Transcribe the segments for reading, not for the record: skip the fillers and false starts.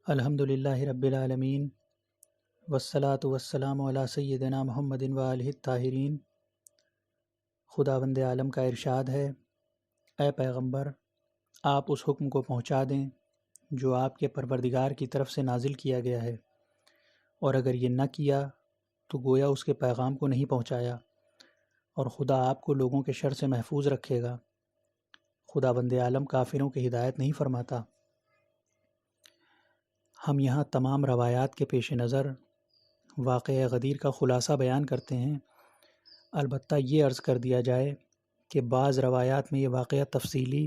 الحمد للہ رب العالمین والصلاة والسلام علی سیدنا محمد و آلہ الطاہرین۔ خداوند عالم کا ارشاد ہے، اے پیغمبر، آپ اس حکم کو پہنچا دیں جو آپ کے پروردگار کی طرف سے نازل کیا گیا ہے، اور اگر یہ نہ کیا تو گویا اس کے پیغام کو نہیں پہنچایا، اور خدا آپ کو لوگوں کے شر سے محفوظ رکھے گا۔ خداوند عالم کافروں کی ہدایت نہیں فرماتا۔ ہم یہاں تمام روایات کے پیش نظر واقعہ غدیر کا خلاصہ بیان کرتے ہیں، البتہ یہ عرض کر دیا جائے کہ بعض روایات میں یہ واقعہ تفصیلی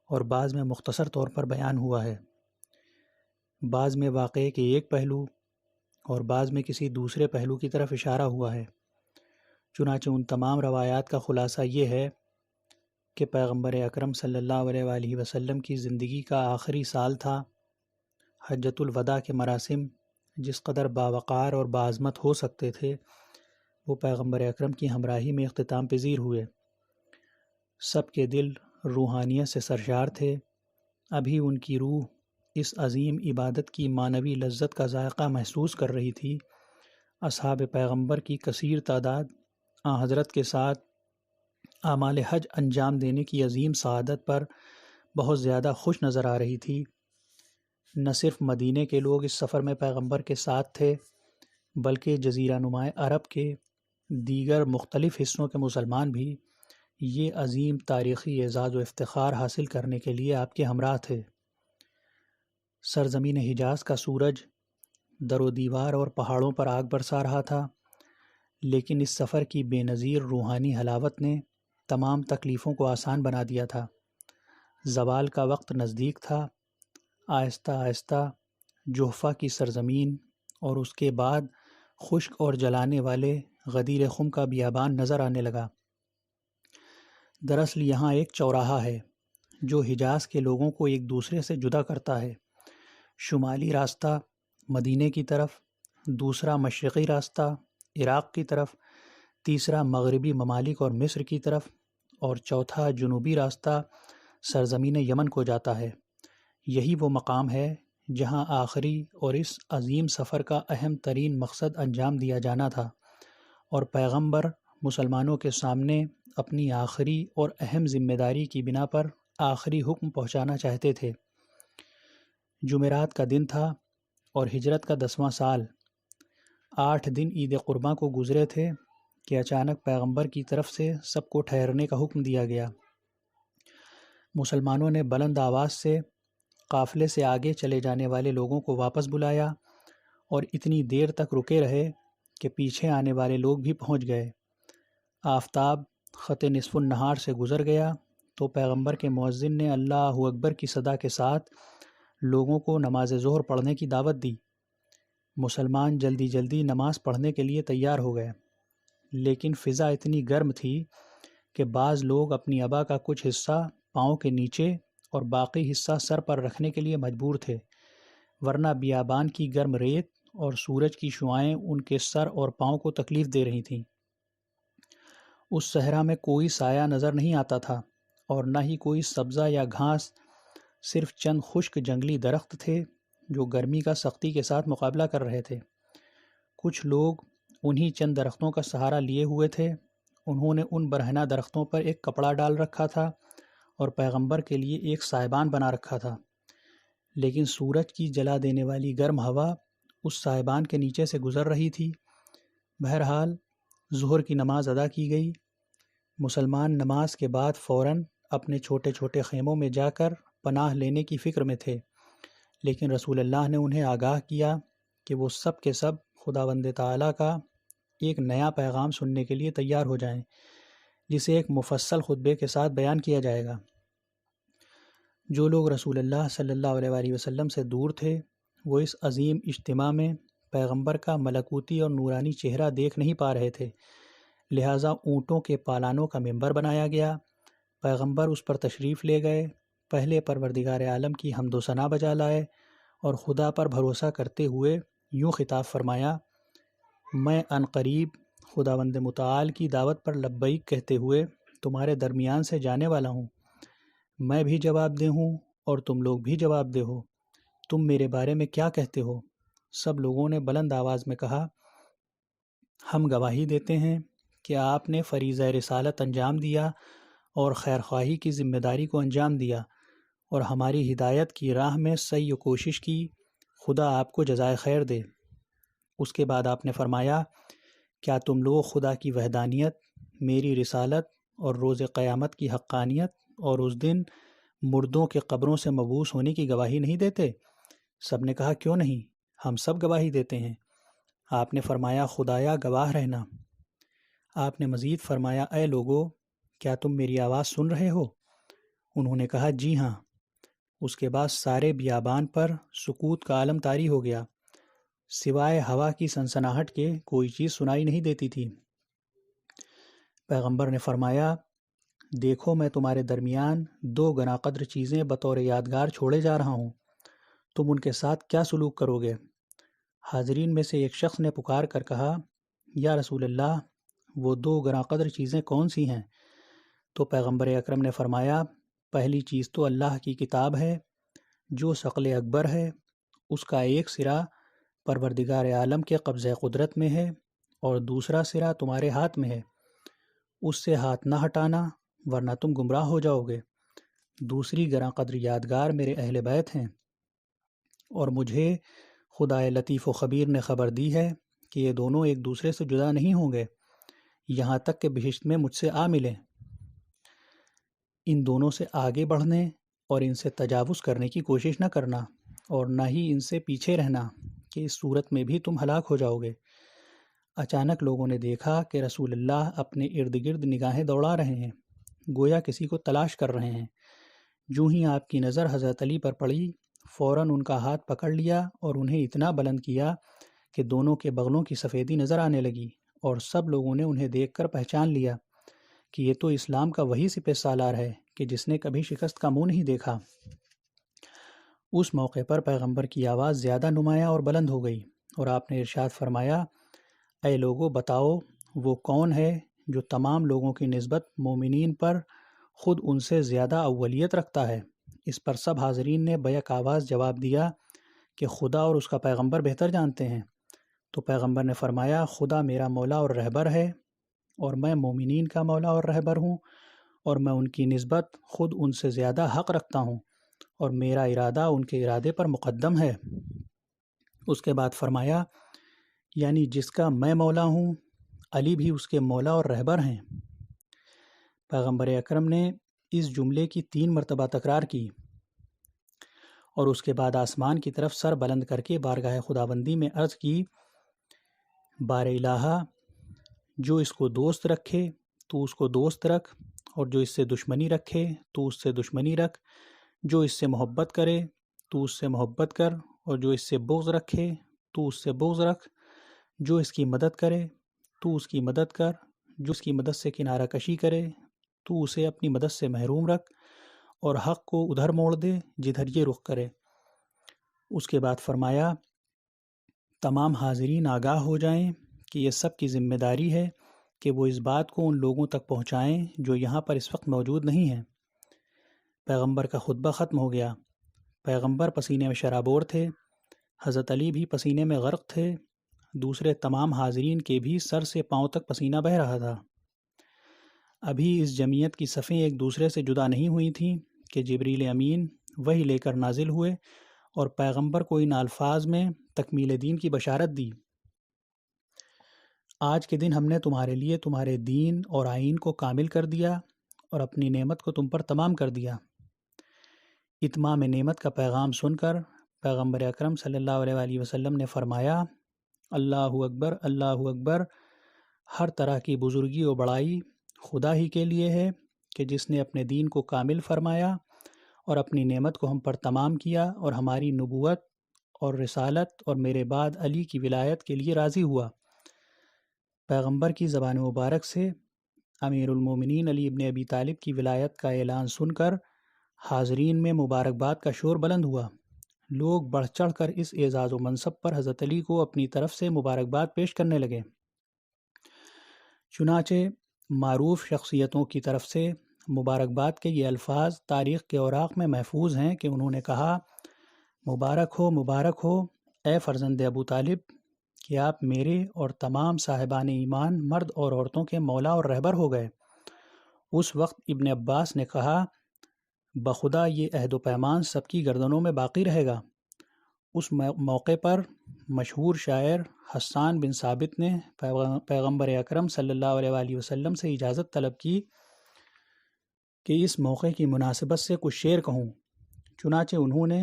اور بعض میں مختصر طور پر بیان ہوا ہے، بعض میں واقعے کے ایک پہلو اور بعض میں کسی دوسرے پہلو کی طرف اشارہ ہوا ہے۔ چنانچہ ان تمام روایات کا خلاصہ یہ ہے کہ پیغمبر اکرم صلی اللہ علیہ وآلہ وسلم کی زندگی کا آخری سال تھا۔ حجۃ الوداع کے مراسم جس قدر باوقار اور باعظمت ہو سکتے تھے، وہ پیغمبر اکرم کی ہمراہی میں اختتام پذیر ہوئے۔ سب کے دل روحانیت سے سرشار تھے۔ ابھی ان کی روح اس عظیم عبادت کی معنوی لذت کا ذائقہ محسوس کر رہی تھی۔ اصحاب پیغمبر کی کثیر تعداد حضرت کے ساتھ اعمال حج انجام دینے کی عظیم سعادت پر بہت زیادہ خوش نظر آ رہی تھی۔ نہ صرف مدینے کے لوگ اس سفر میں پیغمبر کے ساتھ تھے، بلکہ جزیرہ نما عرب کے دیگر مختلف حصوں کے مسلمان بھی یہ عظیم تاریخی اعزاز و افتخار حاصل کرنے کے لیے آپ کے ہمراہ تھے۔ سرزمین حجاز کا سورج در و دیوار اور پہاڑوں پر آگ برسا رہا تھا، لیکن اس سفر کی بے نظیر روحانی حلاوت نے تمام تکلیفوں کو آسان بنا دیا تھا۔ زوال کا وقت نزدیک تھا۔ آہستہ آہستہ جحفہ کی سرزمین اور اس کے بعد خشک اور جلانے والے غدیر خم کا بیابان نظر آنے لگا۔ دراصل یہاں ایک چوراہا ہے جو حجاز کے لوگوں کو ایک دوسرے سے جدا کرتا ہے۔ شمالی راستہ مدینے کی طرف، دوسرا مشرقی راستہ عراق کی طرف، تیسرا مغربی ممالک اور مصر کی طرف، اور چوتھا جنوبی راستہ سرزمین یمن کو جاتا ہے۔ یہی وہ مقام ہے جہاں آخری اور اس عظیم سفر کا اہم ترین مقصد انجام دیا جانا تھا، اور پیغمبر مسلمانوں کے سامنے اپنی آخری اور اہم ذمہ داری کی بنا پر آخری حکم پہنچانا چاہتے تھے۔ جمعرات کا دن تھا اور ہجرت کا 10واں سال۔ 8 دن عید قرباں کو گزرے تھے کہ اچانک پیغمبر کی طرف سے سب کو ٹھہرنے کا حکم دیا گیا۔ مسلمانوں نے بلند آواز سے قافلے سے آگے چلے جانے والے لوگوں کو واپس بلایا اور اتنی دیر تک رکے رہے کہ پیچھے آنے والے لوگ بھی پہنچ گئے۔ آفتاب خط نصف النہار سے گزر گیا تو پیغمبر کے مؤذن نے اللہ اکبر کی صدا کے ساتھ لوگوں کو نماز ظہر پڑھنے کی دعوت دی۔ مسلمان جلدی جلدی نماز پڑھنے کے لیے تیار ہو گئے، لیکن فضا اتنی گرم تھی کہ بعض لوگ اپنی عبا کا کچھ حصہ پاؤں کے نیچے اور باقی حصہ سر پر رکھنے کے لیے مجبور تھے، ورنہ بیابان کی گرم ریت اور سورج کی شعاعیں ان کے سر اور پاؤں کو تکلیف دے رہی تھیں۔ اس صحرا میں کوئی سایہ نظر نہیں آتا تھا اور نہ ہی کوئی سبزہ یا گھاس، صرف چند خشک جنگلی درخت تھے جو گرمی کا سختی کے ساتھ مقابلہ کر رہے تھے۔ کچھ لوگ انہی چند درختوں کا سہارا لیے ہوئے تھے۔ انہوں نے ان برہنہ درختوں پر ایک کپڑا ڈال رکھا تھا اور پیغمبر کے لیے ایک سائبان بنا رکھا تھا، لیکن سورج کی جلا دینے والی گرم ہوا اس سائبان کے نیچے سے گزر رہی تھی۔ بہرحال ظہر کی نماز ادا کی گئی۔ مسلمان نماز کے بعد فوراً اپنے چھوٹے چھوٹے خیموں میں جا کر پناہ لینے کی فکر میں تھے، لیکن رسول اللہ نے انہیں آگاہ کیا کہ وہ سب کے سب خداوند تعالیٰ کا ایک نیا پیغام سننے کے لیے تیار ہو جائیں، جسے ایک مفصل خطبے کے ساتھ بیان کیا جائے گا۔ جو لوگ رسول اللہ صلی اللہ علیہ وآلہ وسلم سے دور تھے، وہ اس عظیم اجتماع میں پیغمبر کا ملکوتی اور نورانی چہرہ دیکھ نہیں پا رہے تھے، لہٰذا اونٹوں کے پالانوں کا منبر بنایا گیا۔ پیغمبر اس پر تشریف لے گئے، پہلے پروردگار عالم کی حمد و ثنا بجا لائے اور خدا پر بھروسہ کرتے ہوئے یوں خطاب فرمایا: میں عنقریب خداوند متعال کی دعوت پر لبیک کہتے ہوئے تمہارے درمیان سے جانے والا ہوں۔ میں بھی جواب دہ ہوں اور تم لوگ بھی جواب دہ ہو۔ تم میرے بارے میں کیا کہتے ہو؟ سب لوگوں نے بلند آواز میں کہا، ہم گواہی دیتے ہیں کہ آپ نے فریضہ رسالت انجام دیا اور خیرخواہی کی ذمہ داری کو انجام دیا اور ہماری ہدایت کی راہ میں سعی و کوشش کی، خدا آپ کو جزائے خیر دے۔ اس کے بعد آپ نے فرمایا، کیا تم لوگ خدا کی وحدانیت، میری رسالت اور روز قیامت کی حقانیت اور اس دن مردوں کے قبروں سے مبعوث ہونے کی گواہی نہیں دیتے؟ سب نے کہا، کیوں نہیں، ہم سب گواہی دیتے ہیں۔ آپ نے فرمایا، خدایا گواہ رہنا۔ آپ نے مزید فرمایا، اے لوگو، کیا تم میری آواز سن رہے ہو؟ انہوں نے کہا، جی ہاں۔ اس کے بعد سارے بیابان پر سکوت کا عالم طاری ہو گیا، سوائے ہوا کی سنسناہٹ کے کوئی چیز سنائی نہیں دیتی تھی۔ پیغمبر نے فرمایا، دیکھو میں تمہارے درمیان 2 گنا قدر چیزیں بطور یادگار چھوڑے جا رہا ہوں، تم ان کے ساتھ کیا سلوک کرو گے؟ حاضرین میں سے ایک شخص نے پکار کر کہا، یا رسول اللہ، وہ 2 گنا قدر چیزیں کون سی ہیں؟ تو پیغمبر اکرم نے فرمایا، پہلی چیز تو اللہ کی کتاب ہے جو ثقل اکبر ہے، اس کا ایک سرا پروردگار عالم کے قبضہ قدرت میں ہے اور دوسرا سرا تمہارے ہاتھ میں ہے، اس سے ہاتھ نہ ہٹانا ورنہ تم گمراہ ہو جاؤ گے۔ دوسری گراں قدر یادگار میرے اہل بیت ہیں، اور مجھے خدائے لطیف و خبیر نے خبر دی ہے کہ یہ دونوں ایک دوسرے سے جدا نہیں ہوں گے یہاں تک کہ بہشت میں مجھ سے آ ملیں۔ ان دونوں سے آگے بڑھنے اور ان سے تجاوز کرنے کی کوشش نہ کرنا، اور نہ ہی ان سے پیچھے رہنا کہ اس صورت میں بھی تم ہلاک ہو جاؤ گے۔ اچانک لوگوں نے دیکھا کہ رسول اللہ اپنے ارد گرد نگاہیں دوڑا رہے ہیں، گویا کسی کو تلاش کر رہے ہیں۔ جو ہی آپ کی نظر حضرت علی پر پڑی، فوراً ان کا ہاتھ پکڑ لیا اور انہیں اتنا بلند کیا کہ دونوں کے بغلوں کی سفیدی نظر آنے لگی، اور سب لوگوں نے انہیں دیکھ کر پہچان لیا کہ یہ تو اسلام کا وہی سپہ سالار ہے کہ جس نے کبھی شکست کا منہ نہیں دیکھا۔ اس موقع پر پیغمبر کی آواز زیادہ نمایاں اور بلند ہو گئی، اور آپ نے ارشاد فرمایا، اے لوگو، بتاؤ وہ کون ہے جو تمام لوگوں کی نسبت مومنین پر خود ان سے زیادہ اولیت رکھتا ہے؟ اس پر سب حاضرین نے بیک آواز جواب دیا کہ خدا اور اس کا پیغمبر بہتر جانتے ہیں۔ تو پیغمبر نے فرمایا، خدا میرا مولا اور رہبر ہے، اور میں مومنین کا مولا اور رہبر ہوں، اور میں ان کی نسبت خود ان سے زیادہ حق رکھتا ہوں، اور میرا ارادہ ان کے ارادے پر مقدم ہے۔ اس کے بعد فرمایا، یعنی جس کا میں مولا ہوں، علی بھی اس کے مولا اور رہبر ہیں۔ پیغمبر اکرم نے اس جملے کی 3 مرتبہ تکرار کی، اور اس کے بعد آسمان کی طرف سر بلند کر کے بارگاہ خداوندی میں عرض کی، بار الہا، جو اس کو دوست رکھے تو اس کو دوست رکھ، اور جو اس سے دشمنی رکھے تو اس سے دشمنی رکھ، جو اس سے محبت کرے تو اس سے محبت کر، اور جو اس سے بغض رکھے تو اس سے بغض رکھ، جو اس کی مدد کرے تو اس کی مدد کر، جو اس کی مدد سے کنارہ کشی کرے تو اسے اپنی مدد سے محروم رکھ، اور حق کو ادھر موڑ دے جدھر یہ رخ کرے۔ اس کے بعد فرمایا، تمام حاضرین آگاہ ہو جائیں کہ یہ سب کی ذمہ داری ہے کہ وہ اس بات کو ان لوگوں تک پہنچائیں جو یہاں پر اس وقت موجود نہیں ہیں۔ پیغمبر کا خطبہ ختم ہو گیا۔ پیغمبر پسینے میں شرابور تھے، حضرت علی بھی پسینے میں غرق تھے، دوسرے تمام حاضرین کے بھی سر سے پاؤں تک پسینہ بہہ رہا تھا۔ ابھی اس جمعیت کی صفیں ایک دوسرے سے جدا نہیں ہوئی تھیں کہ جبریل امین وحی لے کر نازل ہوئے اور پیغمبر کو ان الفاظ میں تکمیل دین کی بشارت دی، آج کے دن ہم نے تمہارے لیے تمہارے دین اور آئین کو کامل کر دیا اور اپنی نعمت کو تم پر تمام کر دیا۔ اتمام نعمت کا پیغام سن کر پیغمبر اکرم صلی اللہ علیہ وآلہ وسلم نے فرمایا، اللہ اکبر، اللہ اکبر، ہر طرح کی بزرگی و بڑائی خدا ہی کے لیے ہے کہ جس نے اپنے دین کو کامل فرمایا اور اپنی نعمت کو ہم پر تمام کیا، اور ہماری نبوت اور رسالت اور میرے بعد علی کی ولایت کے لیے راضی ہوا۔ پیغمبر کی زبان مبارک سے امیر المومنین علی ابن ابی طالب کی ولایت کا اعلان سن کر حاضرین میں مبارکباد کا شور بلند ہوا۔ لوگ بڑھ چڑھ کر اس اعزاز و منصب پر حضرت علی کو اپنی طرف سے مبارکباد پیش کرنے لگے۔ چنانچہ معروف شخصیتوں کی طرف سے مبارکباد کے یہ الفاظ تاریخ کے اوراق میں محفوظ ہیں کہ انہوں نے کہا، مبارک ہو اے فرزند ابو طالب کہ آپ میرے اور تمام صاحبان ایمان مرد اور عورتوں کے مولا اور رہبر ہو گئے۔ اس وقت ابن عباس نے کہا بخدا یہ عہد و پیمان سب کی گردنوں میں باقی رہے گا۔ اس موقع پر مشہور شاعر حسان بن ثابت نے پیغمبر اکرم صلی اللہ علیہ وآلہ وسلم سے اجازت طلب کی کہ اس موقع کی مناسبت سے کچھ شعر کہوں، چنانچہ انہوں نے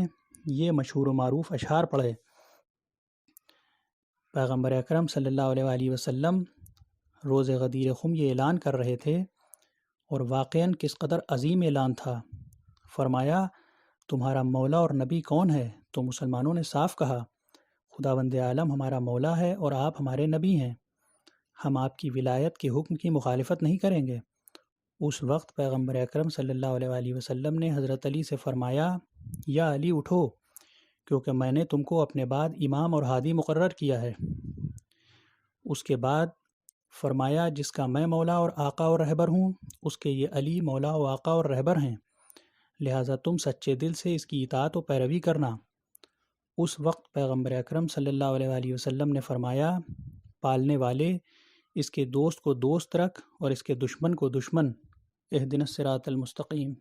یہ مشہور و معروف اشعار پڑھے۔ پیغمبر اکرم صلی اللہ علیہ وآلہ وسلم روز غدیر خم یہ اعلان کر رہے تھے، اور واقعاً کس قدر عظیم اعلان تھا۔ فرمایا تمہارا مولا اور نبی کون ہے؟ تو مسلمانوں نے صاف کہا خداوند عالم ہمارا مولا ہے اور آپ ہمارے نبی ہیں، ہم آپ کی ولایت کے حکم کی مخالفت نہیں کریں گے۔ اس وقت پیغمبر اکرم صلی اللہ علیہ وآلہ وسلم نے حضرت علی سے فرمایا یا علی اٹھو، کیونکہ میں نے تم کو اپنے بعد امام اور ہادی مقرر کیا ہے۔ اس کے بعد فرمایا جس کا میں مولا اور آقا اور رہبر ہوں، اس کے یہ علی مولا و آقا اور رہبر ہیں، لہٰذا تم سچے دل سے اس کی اطاعت و پیروی کرنا۔ اس وقت پیغمبر اکرم صلی اللہ علیہ وآلہ وسلم نے فرمایا پالنے والے اس کے دوست کو دوست رکھ اور اس کے دشمن کو دشمن، اہدنا الصراط المستقیم۔